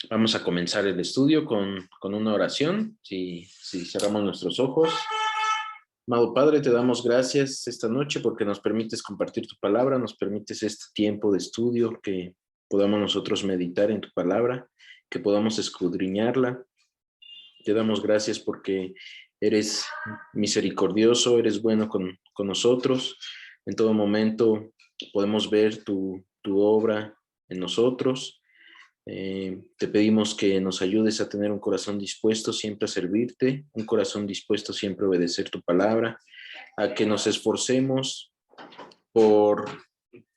Vamos a comenzar el estudio con una oración. Si cerramos nuestros ojos. Amado Padre, te damos gracias esta noche porque nos permites compartir tu palabra, nos permites este tiempo de estudio, que podamos nosotros meditar en tu palabra, que podamos escudriñarla. Te damos gracias porque eres misericordioso, eres bueno con nosotros. En todo momento podemos ver tu obra en nosotros. Te pedimos que nos ayudes a tener un corazón dispuesto siempre a servirte, un corazón dispuesto siempre a obedecer tu palabra, a que nos esforcemos por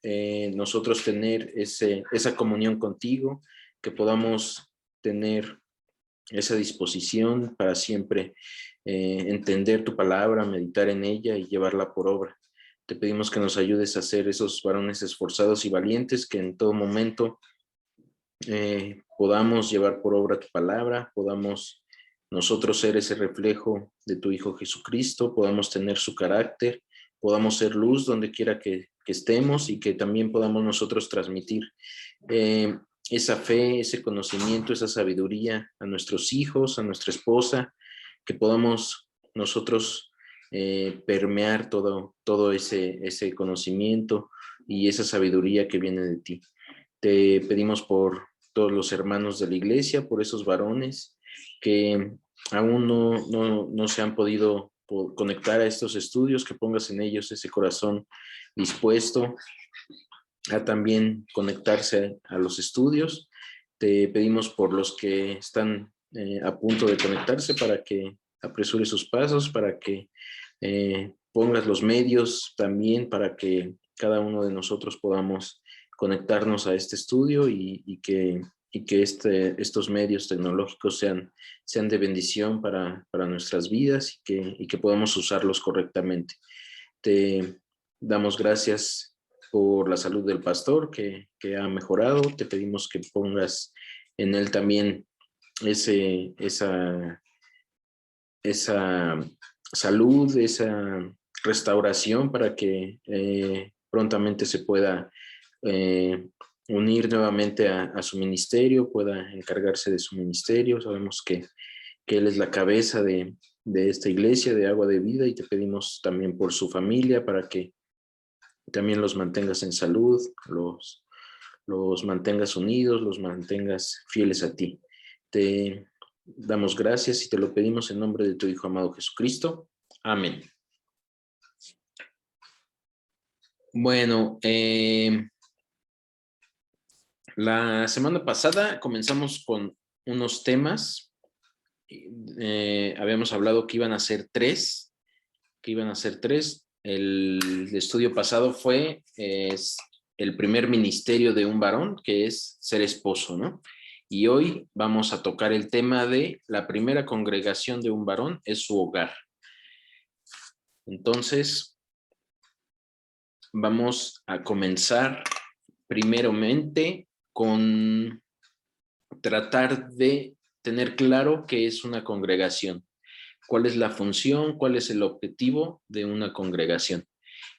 nosotros tener esa comunión contigo, que podamos tener esa disposición para siempre entender tu palabra, meditar en ella y llevarla por obra. Te pedimos que nos ayudes a ser esos varones esforzados y valientes, que en todo momento podamos llevar por obra tu palabra, podamos nosotros ser ese reflejo de tu Hijo Jesucristo, podamos tener su carácter, podamos ser luz donde quiera que estemos, y que también podamos nosotros transmitir esa fe, ese conocimiento, esa sabiduría a nuestros hijos, a nuestra esposa, que podamos nosotros permear todo ese conocimiento y esa sabiduría que viene de ti. Te pedimos por todos los hermanos de la iglesia, por esos varones que aún no se han podido conectar a estos estudios, que pongas en ellos ese corazón dispuesto a también conectarse a los estudios. Te pedimos por los que están a punto de conectarse, para que apresure sus pasos, para que pongas los medios también para que cada uno de nosotros podamos conectarnos a este estudio, y que estos medios tecnológicos sean de bendición para nuestras vidas, y que podamos usarlos correctamente. Te damos gracias por la salud del pastor que ha mejorado. Te pedimos que pongas en él también esa salud, esa restauración, para que prontamente se pueda unir nuevamente a su ministerio, pueda encargarse de su ministerio. Sabemos que él es la cabeza de esta iglesia de Agua de Vida, y te pedimos también por su familia, para que también los mantengas en salud, los mantengas unidos, los mantengas fieles a ti. Te damos gracias y te lo pedimos en nombre de tu Hijo amado Jesucristo. Amén. Bueno, la semana pasada comenzamos con unos temas. Habíamos hablado que iban a ser tres. El estudio pasado fue el primer ministerio de un varón, que es ser esposo, ¿no? Y hoy vamos a tocar el tema de la primera congregación de un varón es su hogar. Entonces, vamos a comenzar primeramente con tratar de tener claro qué es una congregación, cuál es la función, cuál es el objetivo de una congregación.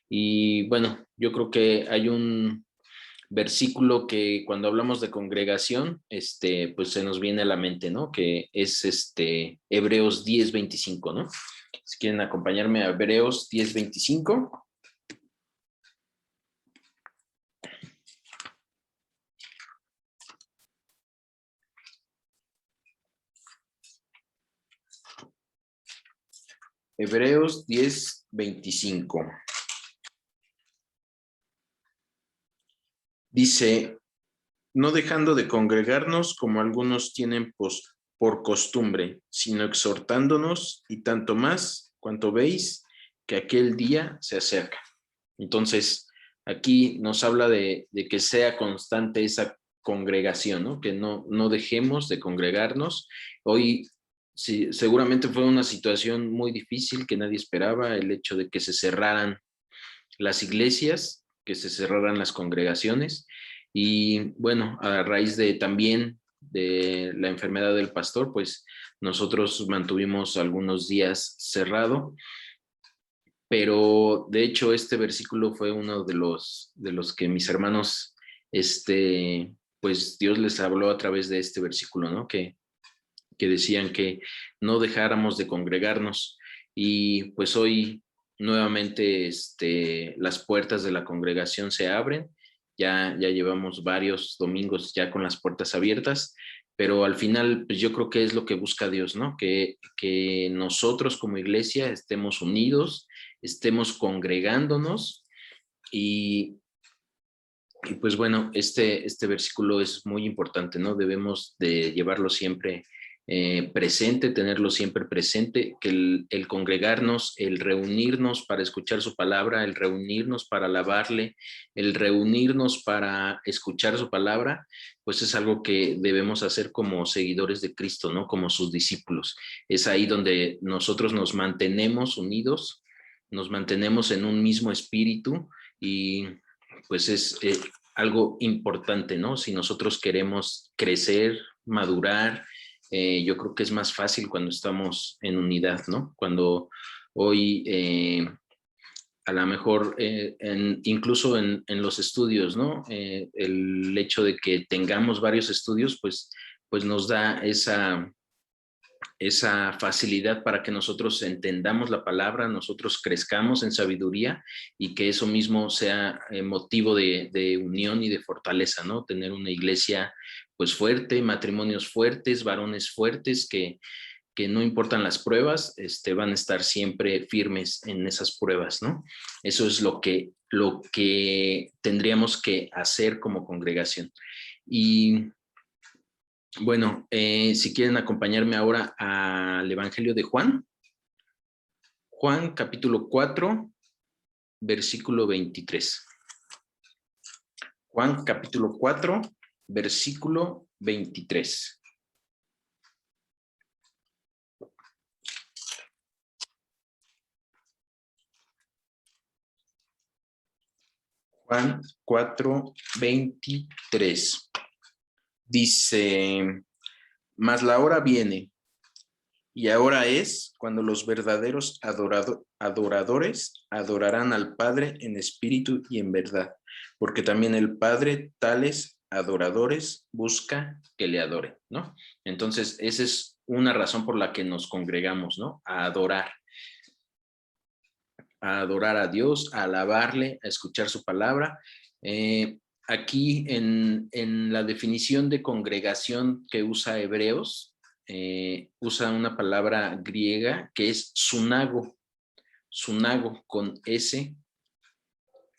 Y bueno, yo creo que hay un versículo que cuando hablamos de congregación, pues se nos viene a la mente, ¿no? Que es Hebreos 10:25, ¿no? Si quieren acompañarme a Hebreos 10:25. Hebreos 10:25. Dice: no dejando de congregarnos como algunos tienen por costumbre, sino exhortándonos, y tanto más cuanto veis que aquel día se acerca. Entonces, aquí nos habla de que sea constante esa congregación, ¿no? Que no dejemos de congregarnos. Hoy sí, seguramente fue una situación muy difícil que nadie esperaba, el hecho de que se cerraran las iglesias, que se cerraran las congregaciones. Y bueno, a raíz de también de la enfermedad del pastor, pues nosotros mantuvimos algunos días cerrado. Pero de hecho este versículo fue uno de los que mis hermanos pues Dios les habló a través de este versículo, ¿no? Que decían que no dejáramos de congregarnos. Y pues hoy nuevamente las puertas de la congregación se abren. Ya llevamos varios domingos ya con las puertas abiertas, pero al final pues yo creo que es lo que busca Dios, ¿no? Que nosotros como iglesia estemos unidos, estemos congregándonos y pues bueno, este versículo es muy importante, ¿no? Debemos de llevarlo siempre presente, tenerlo siempre presente, que el congregarnos, el reunirnos para escuchar su palabra, el reunirnos para alabarle, el reunirnos para escuchar su palabra, pues es algo que debemos hacer como seguidores de Cristo, ¿no? Como sus discípulos. Es ahí donde nosotros nos mantenemos unidos, nos mantenemos en un mismo espíritu y pues es algo importante, ¿no? Si nosotros queremos crecer, madurar, yo creo que es más fácil cuando estamos en unidad, ¿no? Cuando hoy, a lo mejor, incluso en los estudios, ¿no? El hecho de que tengamos varios estudios, pues nos da esa facilidad para que nosotros entendamos la palabra, nosotros crezcamos en sabiduría y que eso mismo sea motivo de unión y de fortaleza, ¿no? Tener una iglesia pues fuerte, matrimonios fuertes, varones fuertes que no importan las pruebas, van a estar siempre firmes en esas pruebas, ¿no? Eso es lo que tendríamos que hacer como congregación. Y bueno, si quieren acompañarme ahora al Evangelio de Juan. Juan capítulo 4, versículo 23. Juan capítulo 4, versículo 23. Juan 4, 23. Dice, mas la hora viene, y ahora es cuando los verdaderos adoradores adorarán al Padre en espíritu y en verdad, porque también el Padre tales adoradores busca que le adoren, ¿no? Entonces, esa es una razón por la que nos congregamos, ¿no? A adorar a Dios, a alabarle, a escuchar su palabra. Aquí en la definición de congregación que usa Hebreos, usa una palabra griega que es sunago con S,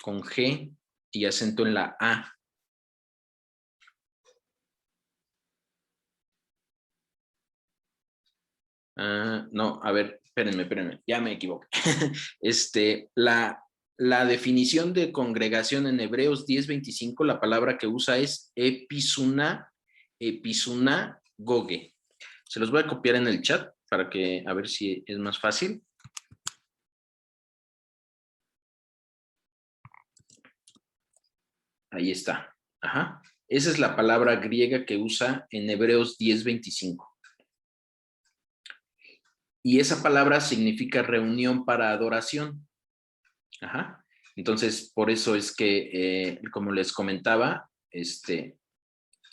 con G y acento en la A. No, a ver, espérenme, ya me equivoqué. La definición de congregación en Hebreos 10:25, la palabra que usa es episunagoge. Se los voy a copiar en el chat para que, a ver si es más fácil. Ahí está. Ajá. Esa es la palabra griega que usa en Hebreos 10:25. Y esa palabra significa reunión para adoración. Ajá. Entonces, por eso es que, como les comentaba,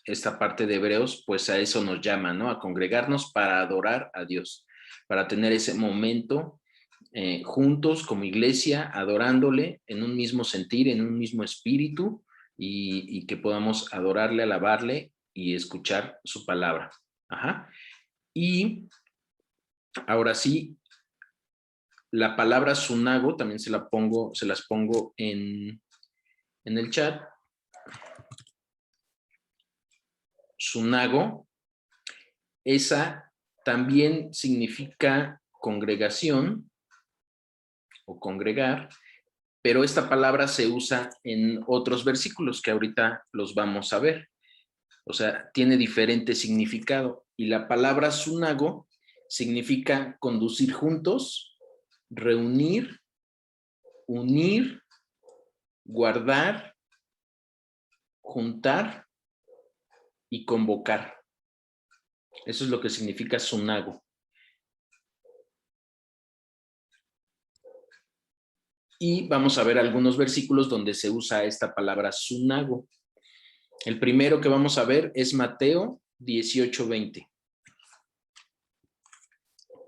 esta parte de Hebreos, pues a eso nos llama, ¿no? A congregarnos para adorar a Dios, para tener ese momento juntos como iglesia, adorándole en un mismo sentir, en un mismo espíritu y que podamos adorarle, alabarle y escuchar su palabra. Ajá. Y ahora sí, la palabra sunago también se las pongo en el chat. Sunago, esa también significa congregación o congregar, pero esta palabra se usa en otros versículos que ahorita los vamos a ver. O sea, tiene diferente significado. Y la palabra sunago significa conducir juntos, reunir, unir, guardar, juntar y convocar. Eso es lo que significa sunago. Y vamos a ver algunos versículos donde se usa esta palabra sunago. El primero que vamos a ver es Mateo 18:20.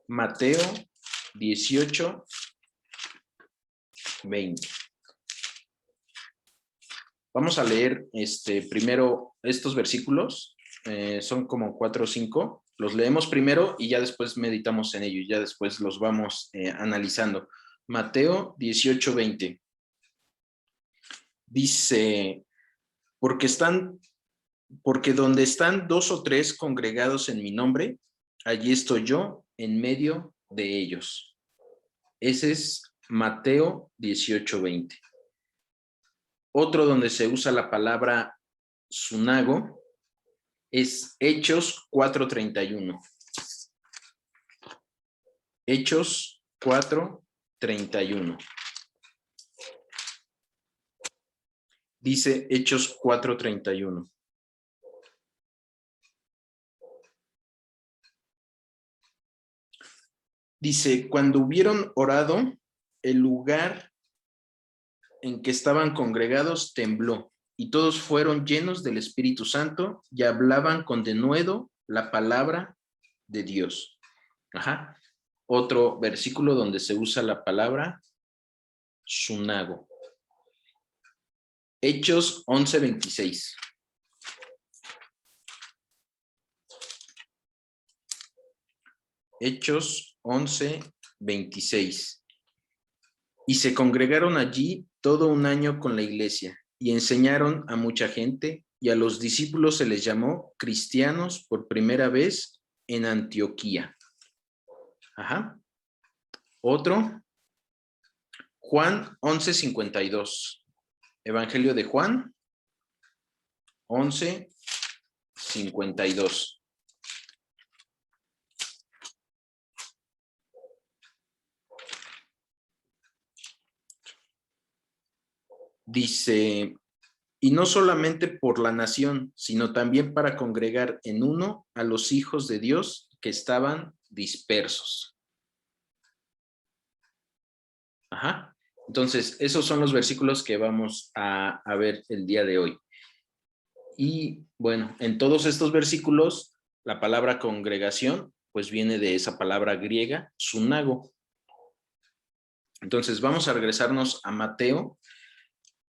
Mateo 18:20. Vamos a leer primero estos versículos. Son como 4 o 5. Los leemos primero y ya después meditamos en ello. Y ya después los vamos analizando. Mateo 18:20. Dice, porque donde están 2 o 3 congregados en mi nombre, allí estoy yo en medio de ellos. Ese es Mateo 18:20. Otro donde se usa la palabra sunago es Hechos 4:31. Hechos 4:31. Dice Hechos 4:31. Dice, cuando hubieron orado, el lugar en que estaban congregados tembló, y todos fueron llenos del Espíritu Santo y hablaban con denuedo la palabra de Dios. Ajá. Otro versículo donde se usa la palabra sunago. Hechos 11:26. Hechos 11:26. Y se congregaron allí todo un año con la iglesia y enseñaron a mucha gente, y a los discípulos se les llamó cristianos por primera vez en Antioquía. Ajá. Otro, Juan 11:52. Evangelio de Juan 11:52. Dice, y no solamente por la nación, sino también para congregar en uno a los hijos de Dios que estaban dispersos. Ajá. Entonces, esos son los versículos que vamos a ver el día de hoy. Y bueno, en todos estos versículos, la palabra congregación, pues viene de esa palabra griega, sunago. Entonces, vamos a regresarnos a Mateo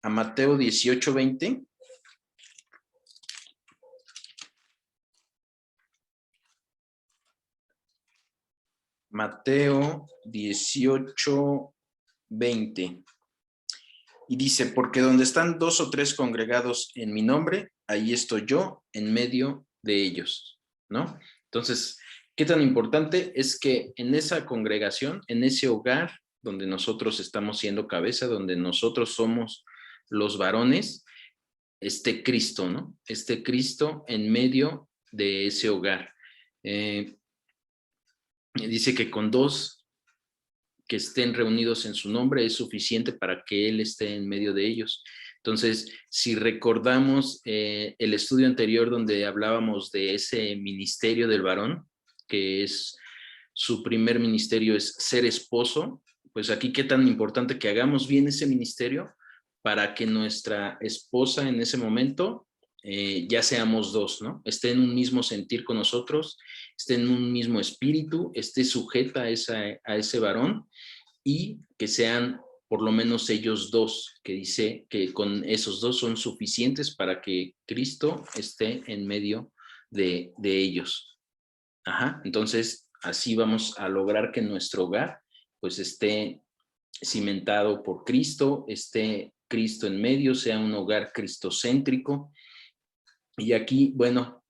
18:20. Mateo 18:20. Y dice, porque donde están 2 o 3 congregados en mi nombre, ahí estoy yo en medio de ellos, ¿no? Entonces, ¿qué tan importante es que en esa congregación, en ese hogar donde nosotros estamos siendo cabeza, donde nosotros somos los varones, esté Cristo, ¿no? Esté Cristo en medio de ese hogar. Dice que con 2 que estén reunidos en su nombre es suficiente para que Él esté en medio de ellos. Entonces, si recordamos el estudio anterior donde hablábamos de ese ministerio del varón, que es su primer ministerio es ser esposo, pues aquí qué tan importante que hagamos bien ese ministerio para que nuestra esposa en ese momento ya seamos 2, ¿no? Esté en un mismo sentir con nosotros, esté en un mismo espíritu, esté sujeta a ese varón, y que sean por lo menos ellos 2, que dice que con esos 2 son suficientes para que Cristo esté en medio de ellos. Ajá. Entonces, así vamos a lograr que nuestro hogar pues esté cimentado por Cristo, esté Cristo en medio, sea un hogar cristocéntrico. Y aquí, bueno,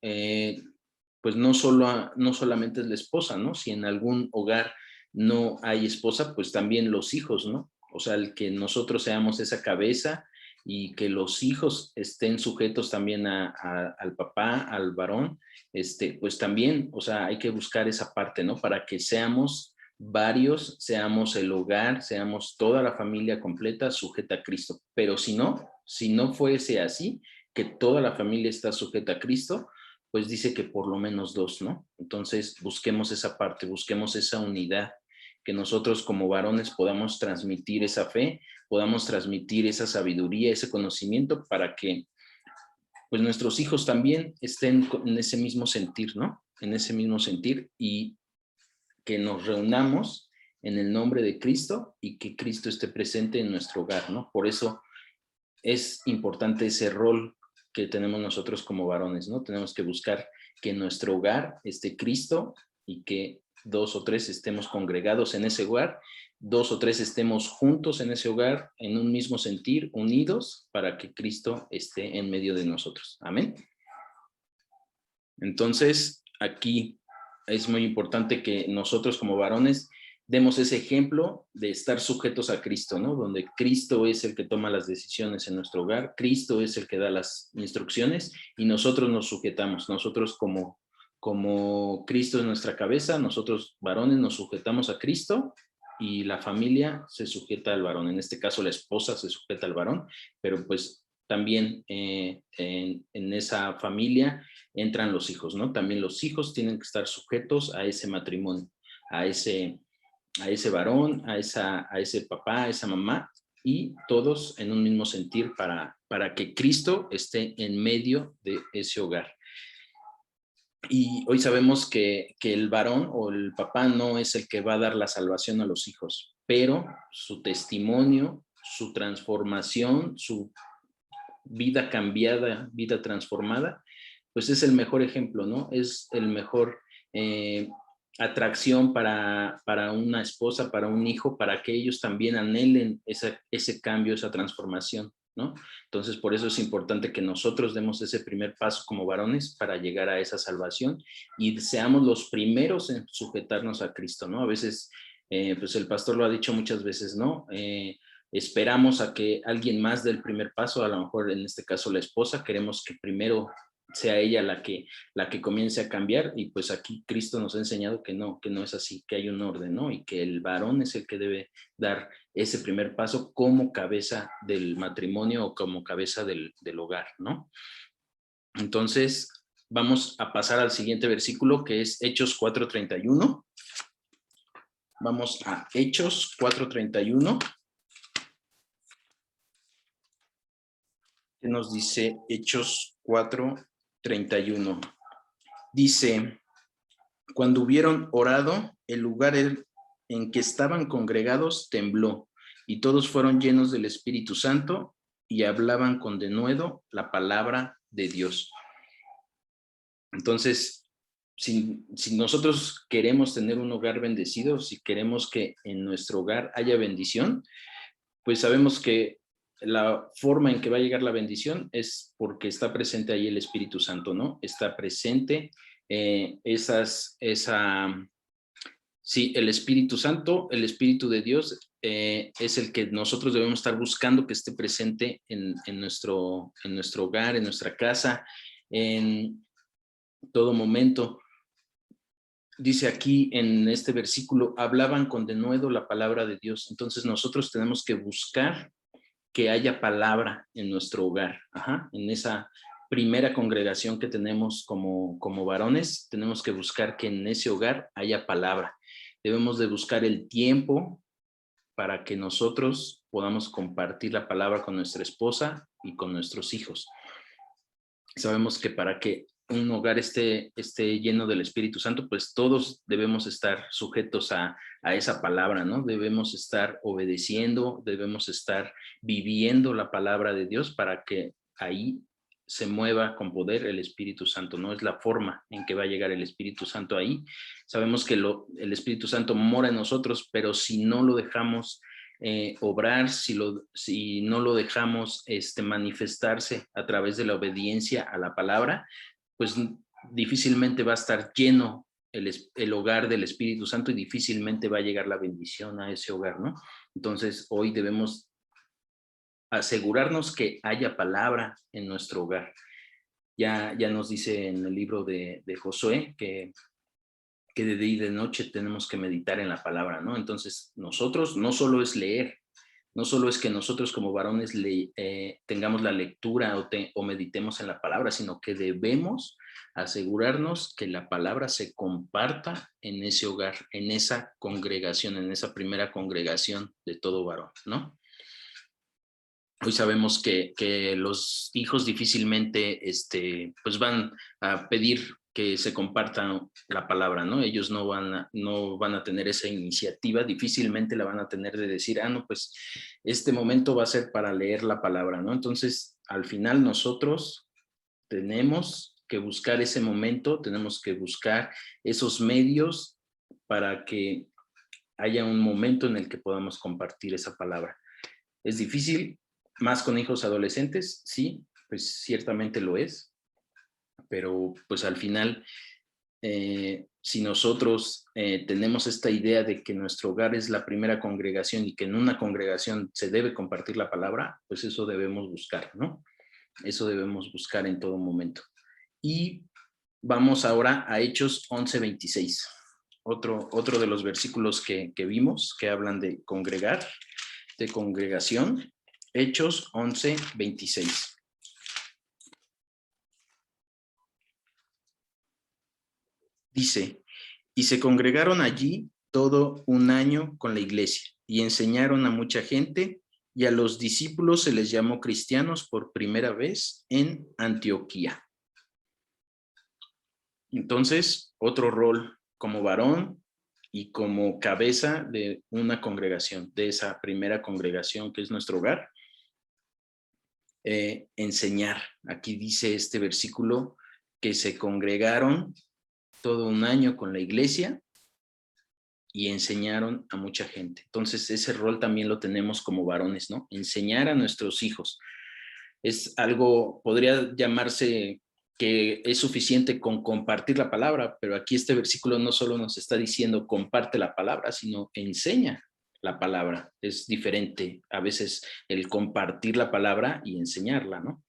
pues no solamente es la esposa, ¿no? Si en algún hogar no hay esposa, pues también los hijos, ¿no? O sea, el que nosotros seamos esa cabeza y que los hijos estén sujetos también al papá, al varón, pues también, o sea, hay que buscar esa parte, ¿no? Para que seamos varios, seamos el hogar, seamos toda la familia completa sujeta a Cristo. Pero si no fuese así, que toda la familia está sujeta a Cristo, pues dice que por lo menos 2, ¿no? Entonces busquemos esa parte, busquemos esa unidad, que nosotros como varones podamos transmitir esa fe, podamos transmitir esa sabiduría, ese conocimiento para que pues nuestros hijos también estén en ese mismo sentir, ¿no? En ese mismo sentir, y que nos reunamos en el nombre de Cristo y que Cristo esté presente en nuestro hogar, ¿no? Por eso es importante ese rol que tenemos nosotros como varones, ¿no? Tenemos que buscar que en nuestro hogar esté Cristo y que 2 o 3 estemos congregados en ese hogar, 2 o 3 estemos juntos en ese hogar, en un mismo sentir, unidos, para que Cristo esté en medio de nosotros. Amén. Entonces, aquí es muy importante que nosotros como varones demos ese ejemplo de estar sujetos a Cristo, ¿no? Donde Cristo es el que toma las decisiones en nuestro hogar, Cristo es el que da las instrucciones y nosotros nos sujetamos. Nosotros como Cristo es nuestra cabeza, nosotros varones nos sujetamos a Cristo y la familia se sujeta al varón. En este caso la esposa se sujeta al varón, pero pues también en esa familia entran los hijos, ¿no? También los hijos tienen que estar sujetos a ese matrimonio, a ese varón, a ese papá, a esa mamá, y todos en un mismo sentir para que Cristo esté en medio de ese hogar. Y hoy sabemos que el varón o el papá no es el que va a dar la salvación a los hijos, pero su testimonio, su transformación, su vida cambiada, vida transformada, pues es el mejor ejemplo, ¿no? Es el mejor atracción para una esposa, para un hijo, para que ellos también anhelen ese cambio, esa transformación, ¿no? Entonces, por eso es importante que nosotros demos ese primer paso como varones para llegar a esa salvación y seamos los primeros en sujetarnos a Cristo, ¿no? A veces, pues el pastor lo ha dicho muchas veces, ¿no? Esperamos a que alguien más dé el primer paso, a lo mejor en este caso la esposa, queremos que primero sea ella la que comience a cambiar, y pues aquí Cristo nos ha enseñado que no es así, que hay un orden, ¿no? Y que el varón es el que debe dar ese primer paso como cabeza del matrimonio o como cabeza del hogar, ¿no? Entonces, vamos a pasar al siguiente versículo, que es Hechos 4:31. Vamos a Hechos 4:31. ¿Qué nos dice Hechos 4:31? Dice: cuando hubieron orado, el lugar en que estaban congregados tembló, y todos fueron llenos del Espíritu Santo y hablaban con denuedo la palabra de Dios. Entonces, si nosotros queremos tener un hogar bendecido, si queremos que en nuestro hogar haya bendición, pues sabemos que la forma en que va a llegar la bendición es porque está presente ahí el Espíritu Santo, ¿no? Está presente sí, el Espíritu Santo, el Espíritu de Dios, es el que nosotros debemos estar buscando que esté presente en nuestro hogar, en nuestra casa, en todo momento. Dice aquí en este versículo, hablaban con denuedo la palabra de Dios. Entonces nosotros tenemos que buscar que haya palabra en nuestro hogar. En esa primera congregación que tenemos como varones, tenemos que buscar que en ese hogar haya palabra. Debemos de buscar el tiempo para que nosotros podamos compartir la palabra con nuestra esposa y con nuestros hijos. Sabemos que para que un hogar esté lleno del Espíritu Santo, pues todos debemos estar sujetos a esa palabra, ¿no? Debemos estar obedeciendo, debemos estar viviendo la palabra de Dios para que ahí se mueva con poder el Espíritu Santo, ¿no? Es la forma en que va a llegar el Espíritu Santo ahí. Sabemos que el Espíritu Santo mora en nosotros, pero si no lo dejamos obrar, si no lo dejamos manifestarse a través de la obediencia a la palabra, pues difícilmente va a estar lleno el hogar del Espíritu Santo y difícilmente va a llegar la bendición a ese hogar, ¿no? Entonces hoy debemos asegurarnos que haya palabra en nuestro hogar. Ya nos dice en el libro de Josué que de día y de noche tenemos que meditar en la palabra, ¿no? Entonces nosotros no solo es leer, no solo es que nosotros como varones tengamos la lectura o meditemos en la palabra, sino que debemos asegurarnos que la palabra se comparta en ese hogar, en esa congregación, en esa primera congregación de todo varón, ¿no? Hoy sabemos que los hijos difícilmente pues van a pedir que se comparta la palabra, ¿no? Ellos no van a tener esa iniciativa, difícilmente la van a tener de decir, no, pues este momento va a ser para leer la palabra, ¿no? Entonces, al final nosotros tenemos que buscar ese momento, tenemos que buscar esos medios para que haya un momento en el que podamos compartir esa palabra. ¿Es difícil? Más con hijos adolescentes, sí, pues ciertamente lo es, pero pues al final, si nosotros tenemos esta idea de que nuestro hogar es la primera congregación y que en una congregación se debe compartir la palabra, pues eso debemos buscar, ¿no? Eso debemos buscar en todo momento. Y vamos ahora a Hechos 11:26, otro de los versículos que vimos, que hablan de congregar, de congregación. Hechos 11:26. Dice, y se congregaron allí todo un año con la iglesia y enseñaron a mucha gente, y a los discípulos se les llamó cristianos por primera vez en Antioquía. Entonces, otro rol como varón y como cabeza de una congregación, de esa primera congregación que es nuestro hogar. Enseñar. Aquí dice este versículo que se congregaron todo un año con la iglesia y enseñaron a mucha gente. Entonces ese rol también lo tenemos como varones, ¿no? Enseñar a nuestros hijos. Es algo, podría llamarse que es suficiente con compartir la palabra, pero aquí este versículo no solo nos está diciendo comparte la palabra, sino enseña la palabra. Es diferente a veces el compartir la palabra y enseñarla, ¿no?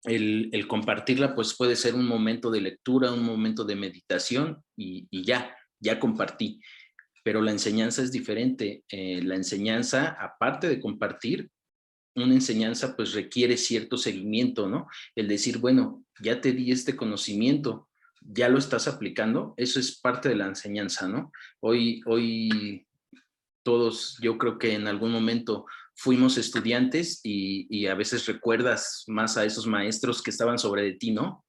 El compartirla pues puede ser un momento de lectura, un momento de meditación y ya compartí, pero la enseñanza es diferente. La enseñanza, aparte de compartir, una enseñanza pues requiere cierto seguimiento, ¿no? El decir, bueno, ya te di este conocimiento, ya lo estás aplicando, eso es parte de la enseñanza, ¿no? Hoy todos, yo creo que en algún momento fuimos estudiantes y a veces recuerdas más a esos maestros que estaban sobre de ti, ¿no?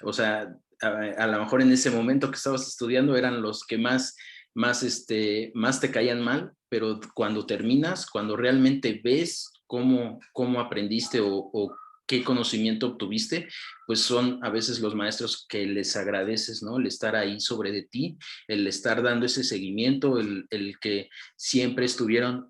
O sea, a lo mejor en ese momento que estabas estudiando eran los que más te caían mal, pero cuando terminas, cuando realmente ves cómo aprendiste o qué conocimiento obtuviste, pues son a veces los maestros que les agradeces, ¿no? El estar ahí sobre de ti, el estar dando ese seguimiento, el que siempre estuvieron,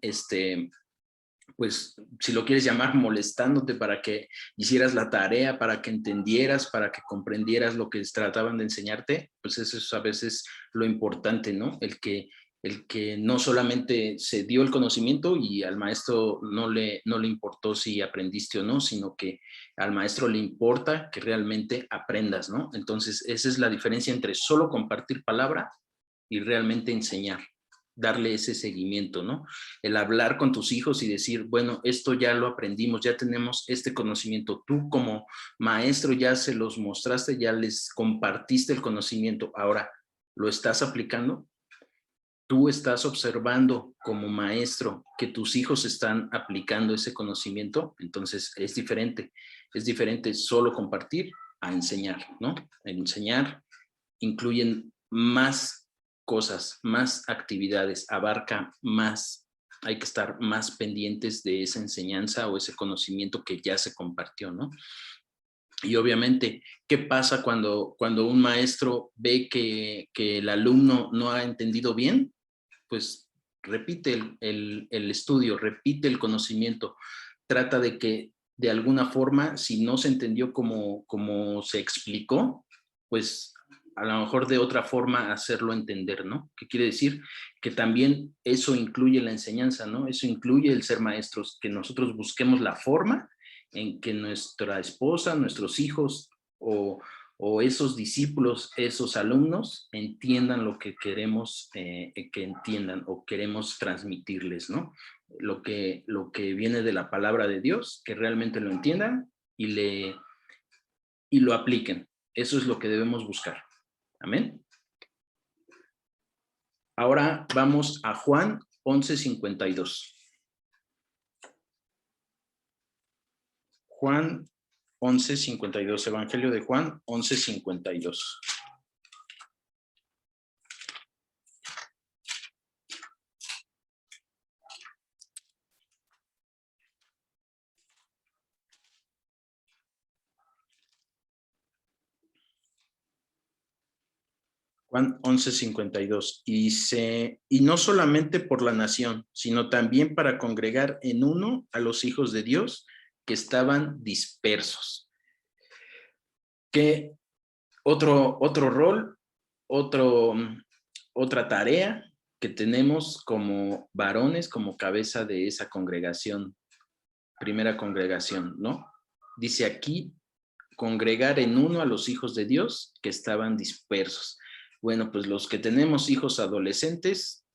pues, si lo quieres llamar, molestándote para que hicieras la tarea, para que entendieras, para que comprendieras lo que trataban de enseñarte, pues eso es a veces lo importante, ¿no? El que no solamente se dio el conocimiento y al maestro no le importó si aprendiste o no, sino que al maestro le importa que realmente aprendas, ¿no? Entonces, esa es la diferencia entre solo compartir palabra y realmente enseñar, darle ese seguimiento, ¿no? El hablar con tus hijos y decir, bueno, esto ya lo aprendimos, ya tenemos este conocimiento, tú como maestro ya se los mostraste, ya les compartiste el conocimiento, ahora, ¿lo estás aplicando? Tú estás observando como maestro que tus hijos están aplicando ese conocimiento, entonces es diferente solo compartir a enseñar, ¿no? El enseñar incluyen más cosas, más actividades, abarca más, hay que estar más pendientes de esa enseñanza o ese conocimiento que ya se compartió, ¿no? Y obviamente, ¿qué pasa cuando un maestro ve que el alumno no ha entendido bien? Pues repite el estudio, repite el conocimiento, trata de que de alguna forma, si no se entendió como se explicó, pues a lo mejor de otra forma hacerlo entender, ¿no? ¿Qué quiere decir? Que también eso incluye la enseñanza, ¿no? Eso incluye el ser maestros, que nosotros busquemos la forma en que nuestra esposa, nuestros hijos o esos discípulos, esos alumnos entiendan lo que queremos que entiendan o queremos transmitirles, ¿no? Lo que viene de la palabra de Dios, que realmente lo entiendan y lo apliquen. Eso es lo que debemos buscar. Amén. Ahora vamos a Juan 11:52. Juan 11:52, Evangelio de Juan 11:52. Juan 11:52, y dice, y no solamente por la nación, sino también para congregar en uno a los hijos de Dios que estaban dispersos. ¿Qué otro rol, otra tarea que tenemos como varones, como cabeza de esa congregación, primera congregación, ¿no? Dice aquí, congregar en uno a los hijos de Dios que estaban dispersos. Bueno, pues los que tenemos hijos adolescentes,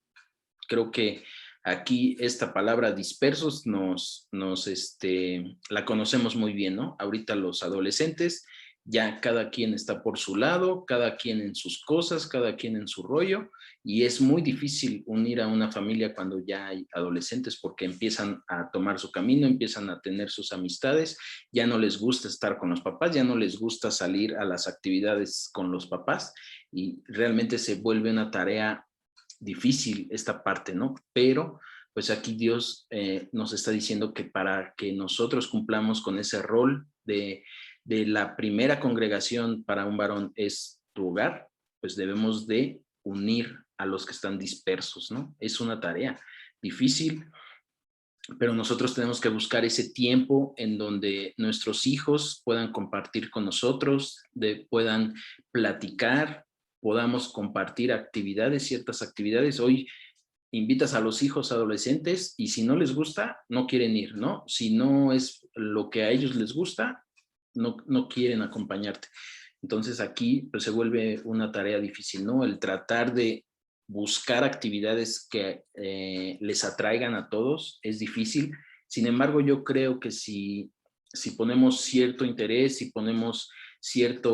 creo que aquí esta palabra dispersos la conocemos muy bien, ¿no? Ahorita los adolescentes, ya cada quien está por su lado, cada quien en sus cosas, cada quien en su rollo, y es muy difícil unir a una familia cuando ya hay adolescentes porque empiezan a tomar su camino, empiezan a tener sus amistades, ya no les gusta estar con los papás, ya no les gusta salir a las actividades con los papás, y realmente se vuelve una tarea difícil esta parte, ¿no? Pero pues aquí Dios nos está diciendo que para que nosotros cumplamos con ese rol de la primera congregación para un varón es tu hogar, pues debemos de unir a los que están dispersos, ¿no? Es una tarea difícil, pero nosotros tenemos que buscar ese tiempo en donde nuestros hijos puedan compartir con nosotros, puedan platicar, podamos compartir actividades, ciertas actividades. Hoy invitas a los hijos adolescentes y si no les gusta, no quieren ir, ¿no? Si no es lo que a ellos les gusta, no quieren acompañarte. Entonces aquí pues, se vuelve una tarea difícil, ¿no? El tratar de buscar actividades que les atraigan a todos es difícil. Sin embargo, yo creo que si ponemos cierto interés, si ponemos ciertas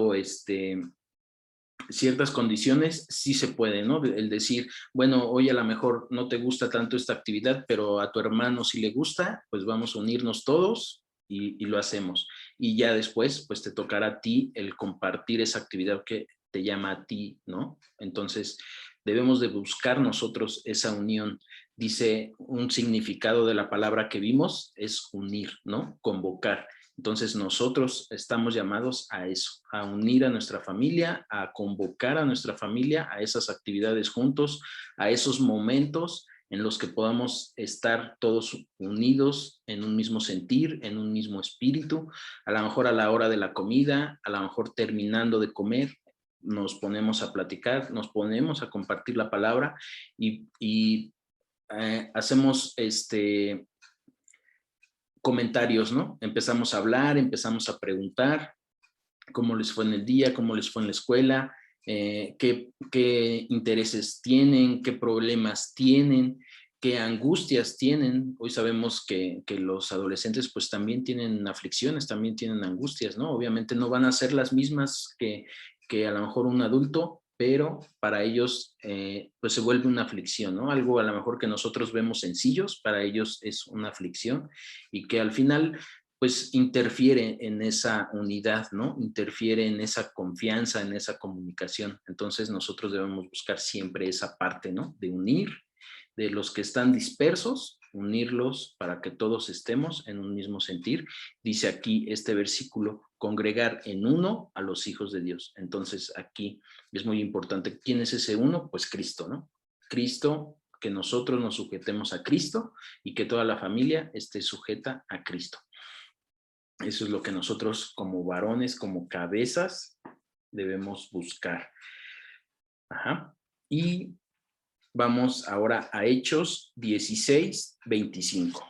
condiciones, sí se puede, ¿no? El decir, bueno, hoy a lo mejor no te gusta tanto esta actividad, pero a tu hermano sí le gusta, pues vamos a unirnos todos y lo hacemos. Y ya después, pues te tocará a ti el compartir esa actividad que te llama a ti, ¿no? Entonces, debemos de buscar nosotros esa unión. Dice, un significado de la palabra que vimos es unir, ¿no? Convocar. Entonces nosotros estamos llamados a eso, a unir a nuestra familia, a convocar a nuestra familia a esas actividades juntos, a esos momentos en los que podamos estar todos unidos en un mismo sentir, en un mismo espíritu, a lo mejor a la hora de la comida, a lo mejor terminando de comer, nos ponemos a platicar, nos ponemos a compartir la palabra y hacemos comentarios, ¿no? Empezamos a hablar, empezamos a preguntar cómo les fue en el día, cómo les fue en la escuela, qué intereses tienen, qué problemas tienen, qué angustias tienen. Hoy sabemos que los adolescentes pues también tienen aflicciones, también tienen angustias, ¿no? Obviamente no van a ser las mismas que a lo mejor un adulto, pero para ellos pues se vuelve una aflicción, ¿no? Algo a lo mejor que nosotros vemos sencillos, para ellos es una aflicción y que al final pues interfiere en esa unidad, ¿no? Interfiere en esa confianza, en esa comunicación. Entonces nosotros debemos buscar siempre esa parte, ¿no? De unir, de los que están dispersos, unirlos para que todos estemos en un mismo sentir. Dice aquí este versículo, congregar en uno a los hijos de Dios. Entonces aquí es muy importante. ¿Quién es ese uno? Pues Cristo, ¿no? Cristo, que nosotros nos sujetemos a Cristo y que toda la familia esté sujeta a Cristo. Eso es lo que nosotros como varones, como cabezas, debemos buscar. Ajá. Y vamos ahora a Hechos 16:25.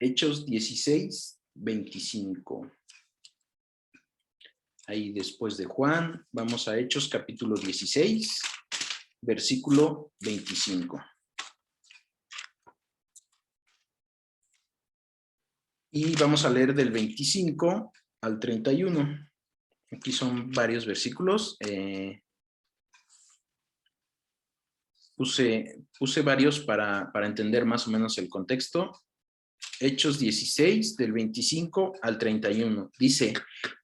Hechos 16:25. Ahí después de Juan, vamos a Hechos capítulo 16, versículo 25. Y vamos a leer del 25 al 31. Aquí son varios versículos. Puse varios para entender más o menos el contexto. Hechos 16, del 25 al 31. Dice,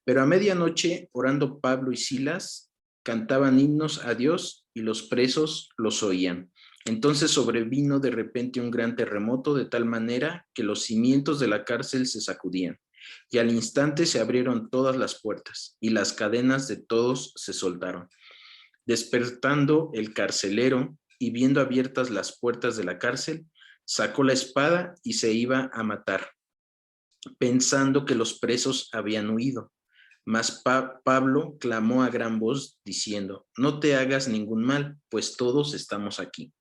pero a medianoche, orando Pablo y Silas, cantaban himnos a Dios y los presos los oían. Entonces sobrevino de repente un gran terremoto de tal manera que los cimientos de la cárcel se sacudían. Y al instante se abrieron todas las puertas y las cadenas de todos se soltaron. Despertando el carcelero y viendo abiertas las puertas de la cárcel, sacó la espada y se iba a matar, pensando que los presos habían huido. Mas Pablo clamó a gran voz diciendo, no te hagas ningún mal, pues todos estamos aquí.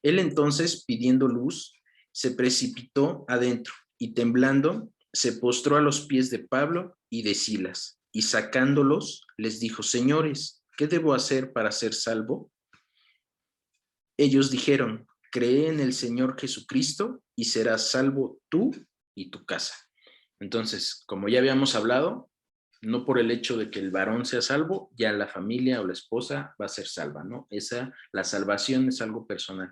Él entonces, pidiendo luz, se precipitó adentro y temblando, se postró a los pies de Pablo y de Silas, y sacándolos, les dijo, señores, ¿qué debo hacer para ser salvo? Ellos dijeron, cree en el Señor Jesucristo y serás salvo tú y tu casa. Entonces, como ya habíamos hablado, no por el hecho de que el varón sea salvo, ya la familia o la esposa va a ser salva, ¿no? La salvación es algo personal.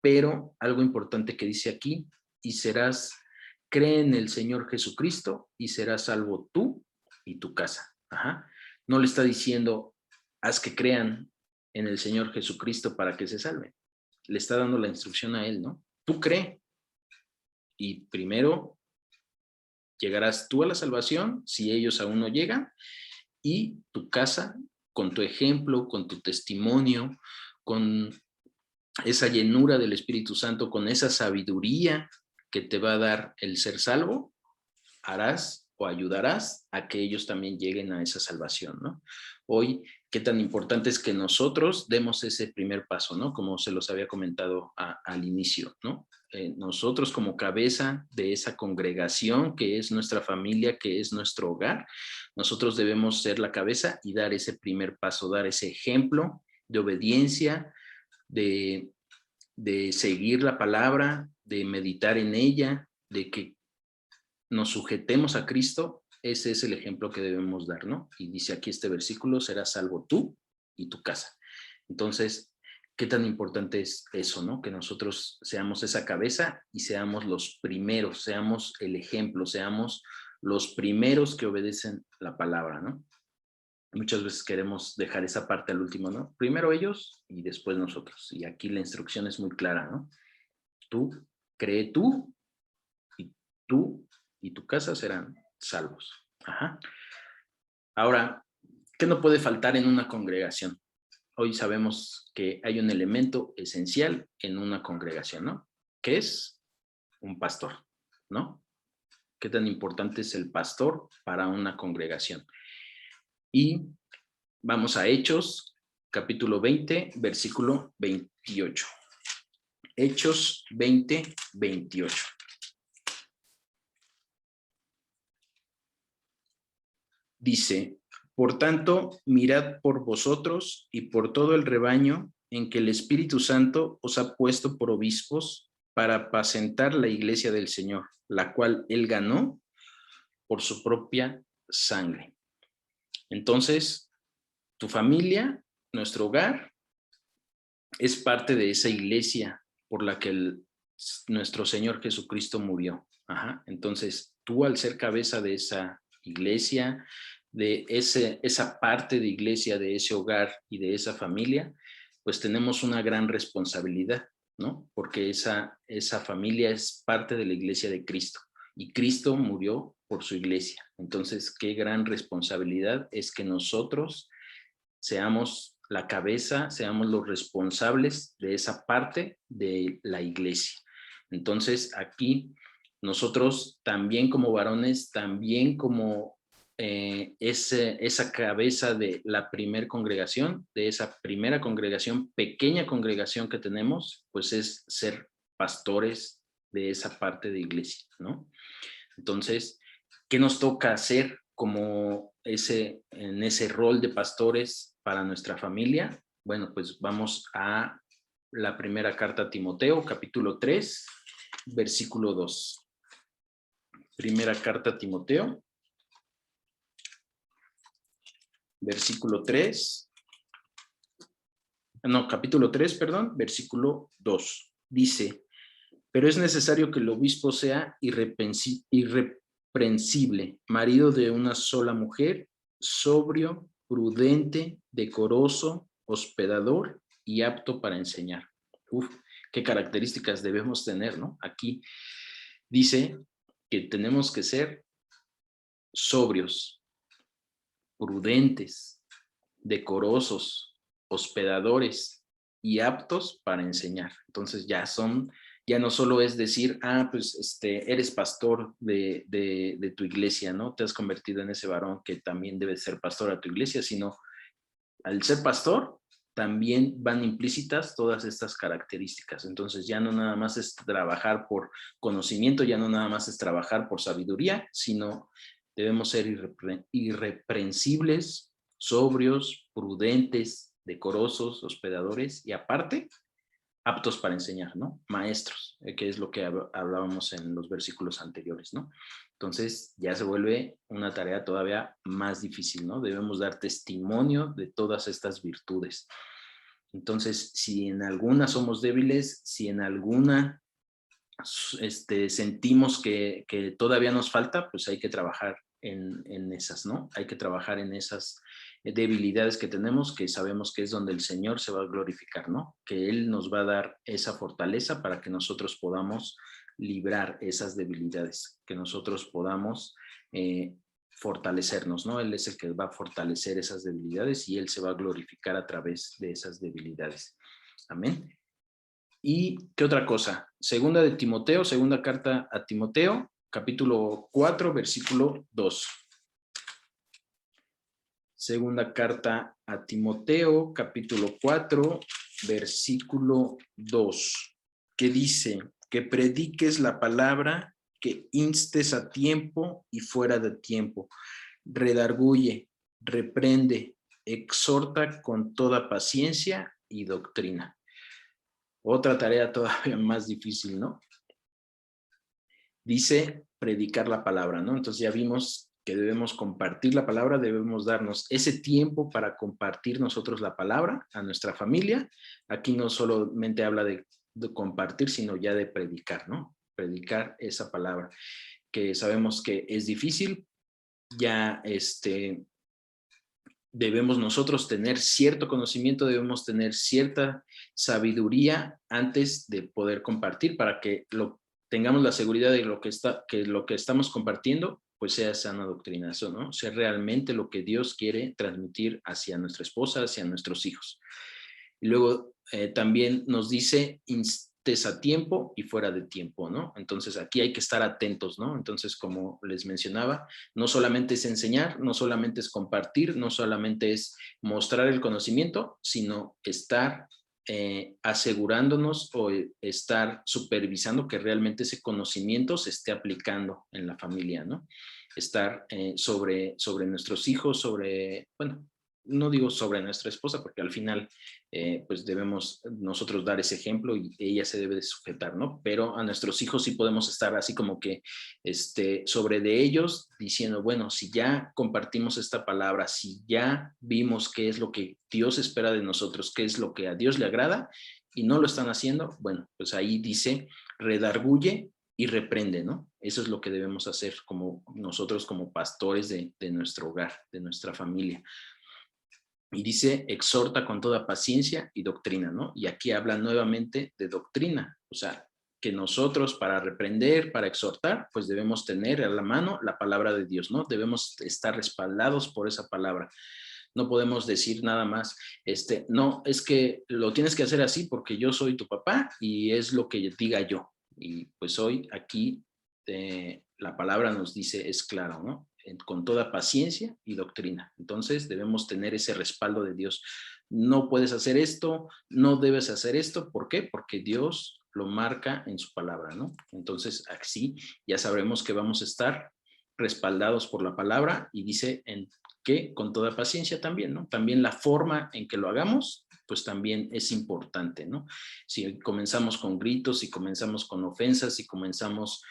Pero algo importante que dice aquí, cree en el Señor Jesucristo y serás salvo tú y tu casa. Ajá. No le está diciendo, haz que crean en el Señor Jesucristo para que se salven. Le está dando la instrucción a él, ¿no? Tú cree y primero llegarás tú a la salvación si ellos aún no llegan y tu casa con tu ejemplo, con tu testimonio, con esa llenura del Espíritu Santo, con esa sabiduría que te va a dar el ser salvo, harás o ayudarás a que ellos también lleguen a esa salvación, ¿no? Hoy, qué tan importante es que nosotros demos ese primer paso, ¿no? Como se los había comentado al inicio, ¿no? Nosotros como cabeza de esa congregación que es nuestra familia, que es nuestro hogar, nosotros debemos ser la cabeza y dar ese primer paso, dar ese ejemplo de obediencia, de seguir la palabra, de meditar en ella, de que nos sujetemos a Cristo. Ese es el ejemplo que debemos dar, ¿no? Y dice aquí este versículo, serás salvo tú y tu casa. Entonces, ¿qué tan importante es eso, no? Que nosotros seamos esa cabeza y seamos los primeros, seamos el ejemplo, seamos los primeros que obedecen la palabra, ¿no? Muchas veces queremos dejar esa parte al último, ¿no? Primero ellos y después nosotros. Y aquí la instrucción es muy clara, ¿no? Tú, cree y tú y tu casa serán salvos. Ajá. Ahora, ¿qué no puede faltar en una congregación? Hoy sabemos que hay un elemento esencial en una congregación, ¿no? Que es un pastor, ¿no? ¿Qué tan importante es el pastor para una congregación? Y vamos a Hechos, capítulo 20, versículo 28. Hechos 20, 28. Dice, por tanto, mirad por vosotros y por todo el rebaño en que el Espíritu Santo os ha puesto por obispos para apacentar la iglesia del Señor, la cual él ganó por su propia sangre. Entonces, tu familia, nuestro hogar, es parte de esa iglesia por la que nuestro Señor Jesucristo murió. Ajá. Entonces, tú al ser cabeza de esa iglesia, de esa parte de iglesia, de ese hogar y de esa familia, pues tenemos una gran responsabilidad, ¿no? Porque esa familia es parte de la iglesia de Cristo y Cristo murió por su iglesia. Entonces, qué gran responsabilidad es que nosotros seamos la cabeza, seamos los responsables de esa parte de la iglesia. Entonces, aquí nosotros también como varones, también como esa cabeza de la primer congregación, de esa primera congregación, pequeña congregación que tenemos, pues es ser pastores de esa parte de iglesia, ¿no? Entonces, ¿qué nos toca hacer como en ese rol de pastores para nuestra familia? Bueno, pues vamos a la primera carta a Timoteo, capítulo 3, versículo 2. Primera carta a Timoteo, versículo 3. No, capítulo 3, perdón, versículo 2. Dice, Pero es necesario que el obispo sea irreprensible, marido de una sola mujer, sobrio, prudente, decoroso, hospedador y apto para enseñar. Uf, qué características debemos tener, ¿no? Aquí dice que tenemos que ser sobrios, prudentes, decorosos, hospedadores y aptos para enseñar. Entonces ya no solo es decir, pues eres pastor de tu iglesia, ¿no? Te has convertido en ese varón que también debe ser pastor a tu iglesia, sino al ser pastor también van implícitas todas estas características. Entonces ya no nada más es trabajar por conocimiento, ya no nada más es trabajar por sabiduría, sino debemos ser irreprensibles, sobrios, prudentes, decorosos, hospedadores y aparte aptos para enseñar, ¿no? Maestros, que es lo que hablábamos en los versículos anteriores, ¿no? Entonces ya se vuelve una tarea todavía más difícil, ¿no? Debemos dar testimonio de todas estas virtudes. Entonces, si en alguna somos débiles, si en alguna sentimos que todavía nos falta, pues hay que trabajar en esas, ¿no? Hay que trabajar en esas debilidades que tenemos, que sabemos que es donde el Señor se va a glorificar, ¿no? Que Él nos va a dar esa fortaleza para que nosotros podamos librar esas debilidades, que nosotros podamos fortalecernos, ¿no? Él es el que va a fortalecer esas debilidades y Él se va a glorificar a través de esas debilidades. Amén. ¿Y qué otra cosa? Segunda carta a Timoteo, capítulo 4, versículo 2. Segunda carta a Timoteo, capítulo 4, versículo 2, que dice, que prediques la palabra, que instes a tiempo y fuera de tiempo, redarguye, reprende, exhorta con toda paciencia y doctrina. Otra tarea todavía más difícil, ¿no? Dice predicar la palabra, ¿no? Entonces ya vimos que debemos compartir la palabra, debemos darnos ese tiempo para compartir nosotros la palabra a nuestra familia. Aquí no solamente habla de compartir, sino ya de predicar, ¿no? Predicar esa palabra, que sabemos que es difícil, ya debemos nosotros tener cierto conocimiento, debemos tener cierta sabiduría antes de poder compartir para que tengamos la seguridad de que lo que estamos compartiendo pues sea sana doctrina, eso, ¿no? Sea realmente lo que Dios quiere transmitir hacia nuestra esposa, hacia nuestros hijos. Y luego también nos dice a tiempo y fuera de tiempo, ¿no? Entonces aquí hay que estar atentos, ¿no? Entonces, como les mencionaba, no solamente es enseñar, no solamente es compartir, no solamente es mostrar el conocimiento, sino estar asegurándonos o estar supervisando que realmente ese conocimiento se esté aplicando en la familia, ¿no? Estar sobre nuestros hijos, bueno, no digo sobre nuestra esposa, porque al final pues debemos nosotros dar ese ejemplo y ella se debe de sujetar, ¿no? Pero a nuestros hijos sí podemos estar así como que sobre de ellos diciendo, bueno, si ya compartimos esta palabra, si ya vimos qué es lo que Dios espera de nosotros, qué es lo que a Dios le agrada y no lo están haciendo, bueno, pues ahí dice, redarguye y reprende, ¿no? Eso es lo que debemos hacer como nosotros como pastores de nuestro hogar, de nuestra familia. Y dice, exhorta con toda paciencia y doctrina, ¿no? Y aquí habla nuevamente de doctrina, o sea, que nosotros para reprender, para exhortar, pues debemos tener a la mano la palabra de Dios, ¿no? Debemos estar respaldados por esa palabra. No podemos decir nada más, no, es que lo tienes que hacer así porque yo soy tu papá y es lo que diga yo. Y pues hoy aquí la palabra nos dice, es claro, ¿no? Con toda paciencia y doctrina. Entonces debemos tener ese respaldo de Dios. No puedes hacer esto, no debes hacer esto. ¿Por qué? Porque Dios lo marca en su palabra, ¿no? Entonces así ya sabremos que vamos a estar respaldados por la palabra y dice que con toda paciencia también, ¿no? También la forma en que lo hagamos, pues también es importante, ¿no? Si comenzamos con gritos, si comenzamos con ofensas, si comenzamos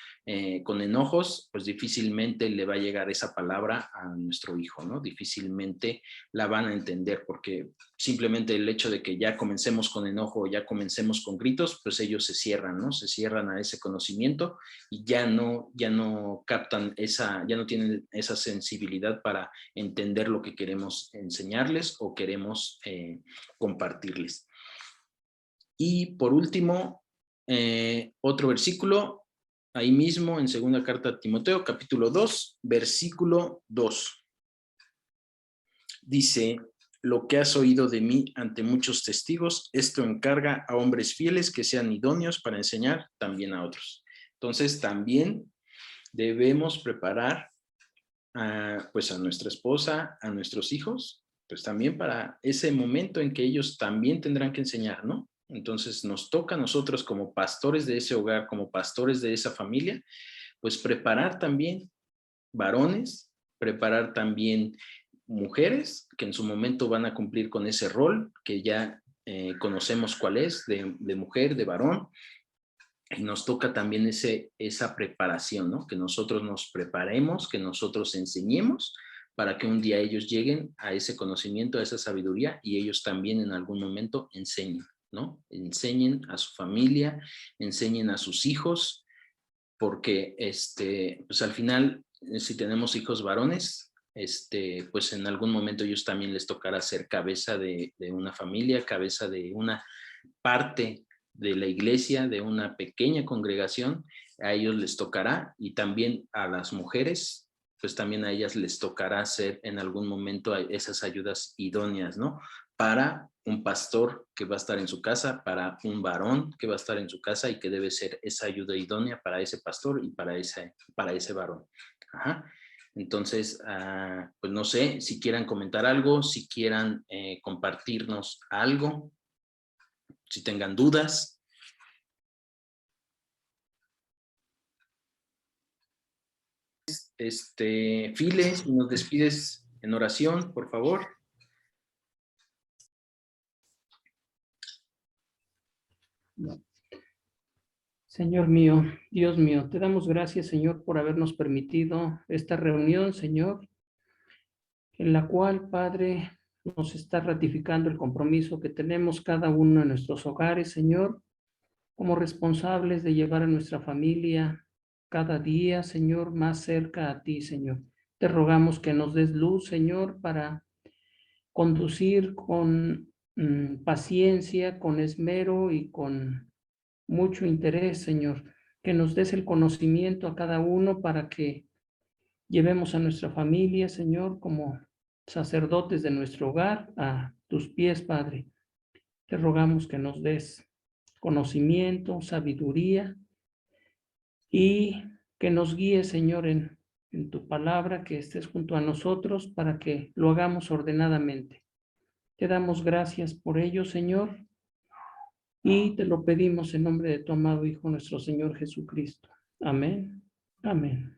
con enojos, pues difícilmente le va a llegar esa palabra a nuestro hijo, ¿no? Difícilmente la van a entender, porque simplemente el hecho de que ya comencemos con enojo, ya comencemos con gritos, pues ellos se cierran, ¿no? Se cierran a ese conocimiento y ya no captan ya no tienen esa sensibilidad para entender lo que queremos enseñarles o queremos compartirles. Y por último, otro versículo, ahí mismo en segunda carta a Timoteo, capítulo 2, versículo 2. Dice: lo que has oído de mí ante muchos testigos, esto encarga a hombres fieles que sean idóneos para enseñar también a otros. Entonces también debemos preparar pues a nuestra esposa, a nuestros hijos, pues también para ese momento en que ellos también tendrán que enseñar, ¿no? Entonces nos toca a nosotros como pastores de ese hogar, como pastores de esa familia, pues preparar también varones, preparar también mujeres que en su momento van a cumplir con ese rol que ya conocemos cuál es, de mujer, de varón, y nos toca también esa preparación, ¿no? Que nosotros nos preparemos, que nosotros enseñemos para que un día ellos lleguen a ese conocimiento, a esa sabiduría, y ellos también en algún momento enseñen, ¿no? Enseñen a su familia, enseñen a sus hijos, porque pues al final, si tenemos hijos varones, pues en algún momento ellos también les tocará ser cabeza de una familia, cabeza de una parte de la iglesia, de una pequeña congregación, a ellos les tocará, y también a las mujeres, pues también a ellas les tocará ser en algún momento esas ayudas idóneas, ¿no? Para un pastor que va a estar en su casa, para un varón que va a estar en su casa y que debe ser esa ayuda idónea para ese pastor y para ese varón. Ajá. Entonces, pues no sé si quieran comentar algo, si quieran compartirnos algo, si tengan dudas. File, si nos despides en oración, por favor. Señor mío, Dios mío, te damos gracias, Señor, por habernos permitido esta reunión, Señor, en la cual, Padre, nos está ratificando el compromiso que tenemos cada uno en nuestros hogares, Señor, como responsables de llevar a nuestra familia cada día, Señor, más cerca a ti, Señor. Te rogamos que nos des luz, Señor, para conducir con paciencia, con esmero y con mucho interés, Señor, que nos des el conocimiento a cada uno para que llevemos a nuestra familia, Señor, como sacerdotes de nuestro hogar, a tus pies, Padre. Te rogamos que nos des conocimiento, sabiduría y que nos guíes, Señor, en tu palabra, que estés junto a nosotros para que lo hagamos ordenadamente. Te damos gracias por ello, Señor, y te lo pedimos en nombre de tu amado Hijo, nuestro Señor Jesucristo. Amén. Amén.